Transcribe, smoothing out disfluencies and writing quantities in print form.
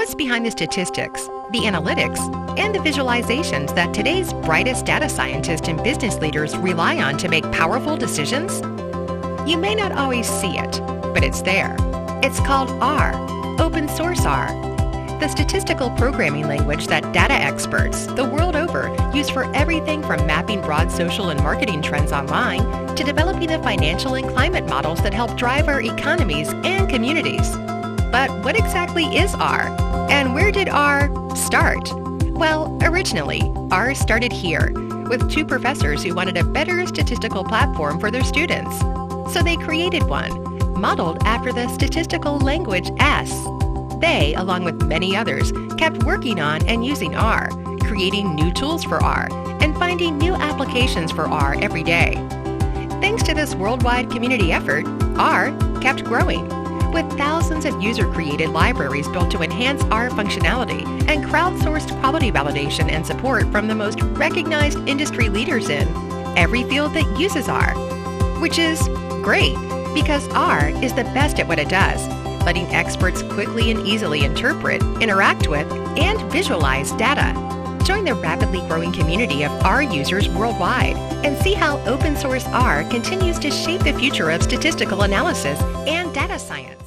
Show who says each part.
Speaker 1: What's behind the statistics, the analytics, and the visualizations that today's brightest data scientists and business leaders rely on to make powerful decisions? You may not always see it, but it's there. It's called R, open source R, the statistical programming language that data experts the world over use for everything from mapping broad social and marketing trends online to developing the financial and climate models that help drive our economies and communities. But what exactly is R? And where did R start? Well, originally, R started here, with two professors who wanted a better statistical platform for their students. So they created one, modeled after the statistical language S. They, along with many others, kept working on and using R, creating new tools for R, and finding new applications for R every day. Thanks to this worldwide community effort, R kept growing, with thousands of user-created libraries built to enhance R functionality and crowdsourced quality validation and support from the most recognized industry leaders in every field that uses R. Which is great, because R is the best at what it does, letting experts quickly and easily interpret, interact with, and visualize data. Join the rapidly growing community of R users worldwide and see how open source R continues to shape the future of statistical analysis and data science.